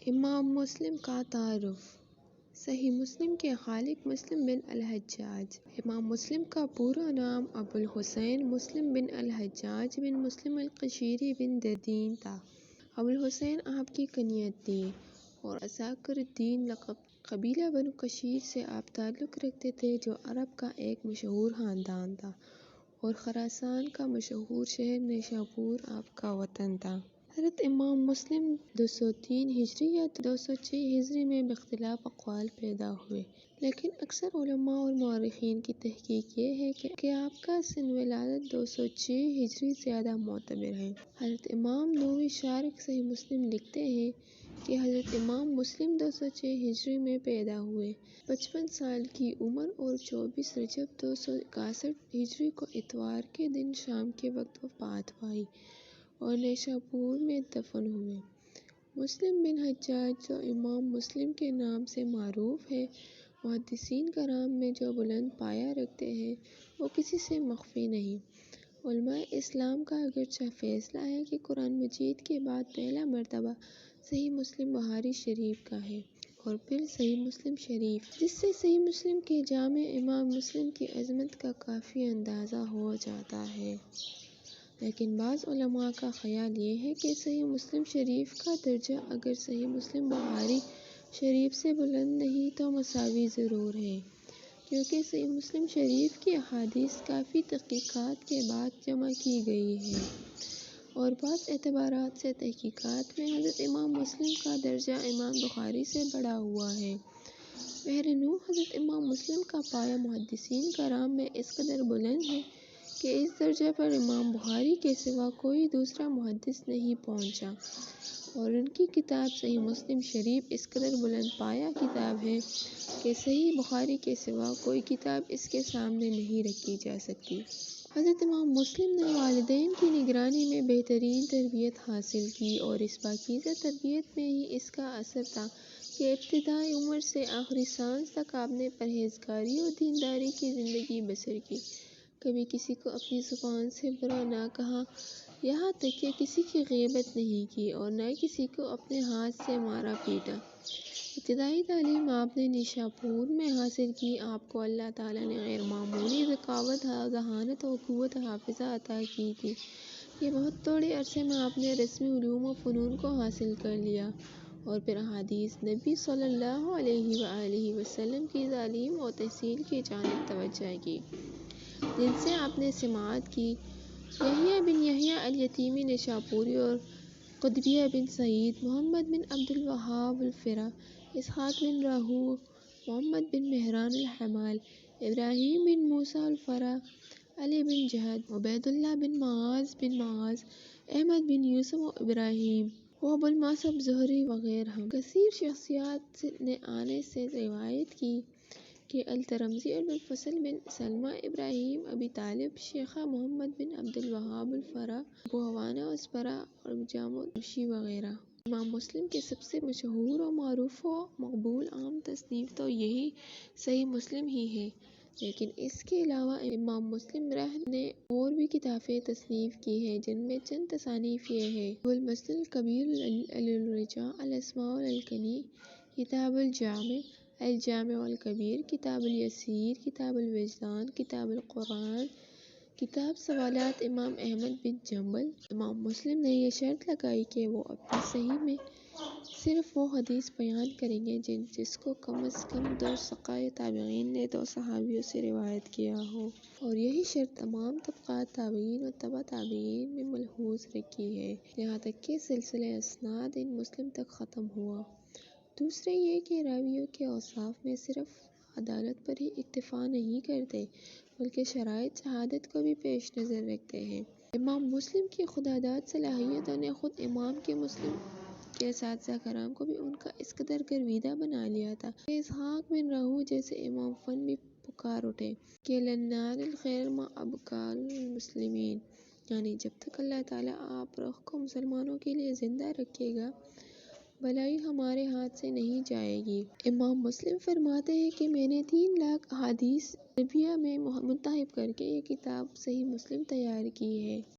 امام مسلم کا تعارف۔ صحیح مسلم کے خالق مسلم بن الحجاج۔ امام مسلم کا پورا نام ابوالحسین مسلم بن الحجاج بن مسلم القشیری بن دردین تھا۔ ابوالحسین آپ کی کنیت تھی اور عساکر الدین لقب۔ قبیلہ بنو قشیر سے آپ تعلق رکھتے تھے جو عرب کا ایک مشہور خاندان تھا اور خراسان کا مشہور شہر نیشابور آپ کا وطن تھا۔ حضرت امام مسلم 203 ہجری یا 206 ہجری میں باختلاف اقوال پیدا ہوئے، لیکن اکثر علماء اور مورخین کی تحقیق یہ ہے کہ آپ کا سن ولادت 206 ہجری زیادہ معتبر ہے۔ حضرت امام نووی شارح صحیح مسلم لکھتے ہیں کہ حضرت امام مسلم 206 ہجری میں پیدا ہوئے، 55 سال کی عمر اور 24 رجب 261 ہجری کو اتوار کے دن شام کے وقت وفات پائی اور نیشابور میں دفن ہوئے۔ مسلم بن حجاج جو امام مسلم کے نام سے معروف ہے، محدثین کرام میں جو بلند پایہ رکھتے ہیں وہ کسی سے مخفی نہیں۔ علماء اسلام کا اگرچہ فیصلہ ہے کہ قرآن مجید کے بعد پہلا مرتبہ صحیح مسلم بخاری شریف کا ہے اور پھر صحیح مسلم شریف، جس سے صحیح مسلم کے جامع امام مسلم کی عظمت کا کافی اندازہ ہو جاتا ہے، لیکن بعض علماء کا خیال یہ ہے کہ صحیح مسلم شریف کا درجہ اگر صحیح مسلم بخاری شریف سے بلند نہیں تو مساوی ضرور ہے، کیونکہ صحیح مسلم شریف کی احادیث کافی تحقیقات کے بعد جمع کی گئی ہیں اور بعض اعتبارات سے تحقیقات میں حضرت امام مسلم کا درجہ امام بخاری سے بڑھا ہوا ہے۔ بہرنوع حضرت امام مسلم کا پایہ محدثین کرام میں اس قدر بلند ہے کہ اس درجے پر امام بخاری کے سوا کوئی دوسرا محدث نہیں پہنچا، اور ان کی کتاب صحیح مسلم شریف اس قدر بلند پایہ کتاب ہے کہ صحیح بخاری کے سوا کوئی کتاب اس کے سامنے نہیں رکھی جا سکتی۔ حضرت امام مسلم نے والدین کی نگرانی میں بہترین تربیت حاصل کی اور اس پاکیزہ تربیت میں ہی اس کا اثر تھا کہ ابتدائی عمر سے آخری سانس تک آپ نے پرہیزگاری اور دینداری کی زندگی بسر کی، کبھی کسی کو اپنی زبان سے برا نہ کہا، یہاں تک کہ کسی کی غیبت نہیں کی اور نہ کسی کو اپنے ہاتھ سے مارا پیٹا۔ ابتدائی تعلیم آپ نے نیشابور میں حاصل کی۔ آپ کو اللہ تعالیٰ نے غیر معمولی ذکاوت، ذہانت و قوت حافظہ عطا کی تھی کہ بہت تھوڑے عرصے میں آپ نے رسمی علوم و فنون کو حاصل کر لیا اور پھر احادیث نبی صلی اللہ علیہ وآلہ وسلم کی تعلیم و تحصیل کی جانب توجہ کی، جن سے آپ نے سماعت کی۔ یحییٰ بن یحییٰ الیتیمی نیشابوری اور قطبیہ بن سعید، محمد بن عبد الوہاب الفرا، اسحاق بن راہویہ، محمد بن مہران الحمال، ابراہیم بن موسیٰ الفرا، علی بن جہد، عبید اللہ بن معاذ، احمد بن یوسف و ابراہیم و ابو المعصب زہری وغیرہ کثیر شخصیات نے آنے سے روایت کی کہ الترمذی، ابو الفضل بن سلمہ، ابراہیم ابی طالب، شیخہ محمد بن عبد الوہاب الفرا، ابو عوانہ اسپرا اور جامع الدمشقی وغیرہ۔ امام مسلم کے سب سے مشہور و معروف و مقبول عام تصنیف تو یہی صحیح مسلم ہی ہے، لیکن اس کے علاوہ امام مسلم نے اور بھی کتابیں تصنیف کی ہیں، جن میں چند تصانیف یہ ہیں: ابو المسند الکبیر، الرجاء، الاسماء الکنی، کتاب الجامع، الجامع الکبیر، کتاب الیسیر، کتاب الوجدان، کتاب القرآن، کتاب سوالات امام احمد بن جنبل۔ امام مسلم نے یہ شرط لگائی کہ وہ اپنی صحیح میں صرف وہ حدیث بیان کریں گے جس کو کم از کم 2 ثقہ تابعین نے 2 صحابیوں سے روایت کیا ہو، اور یہی شرط تمام طبقات تابعین و تبع تابعین میں ملحوظ رکھی ہے، یہاں تک کہ سلسلہ اسناد ان مسلم تک ختم ہوا۔ دوسرے یہ کہ راویوں کے اوصاف میں صرف عدالت پر ہی اکتفا نہیں کرتے بلکہ شرائط شہادت کو بھی پیش نظر رکھتے ہیں۔ امام مسلم کی خداداد صلاحیتوں نے خود امام مسلم کے اساتذہ کرام کو بھی ان کا اس قدر گرویدہ بنا لیا تھا کہ اسحاق بن راہویہ جیسے امام فن بھی پکار اٹھے کہ لن ینال الخیر ما ابقا المسلمین، یعنی جب تک اللہ تعالیٰ آپ روح کو مسلمانوں کے لیے زندہ رکھے گا بھلائی ہمارے ہاتھ سے نہیں جائے گی۔ امام مسلم فرماتے ہیں کہ میں نے 3 لاکھ احادیث نبویہ میں منتخب کر کے یہ کتاب صحیح مسلم تیار کی ہے۔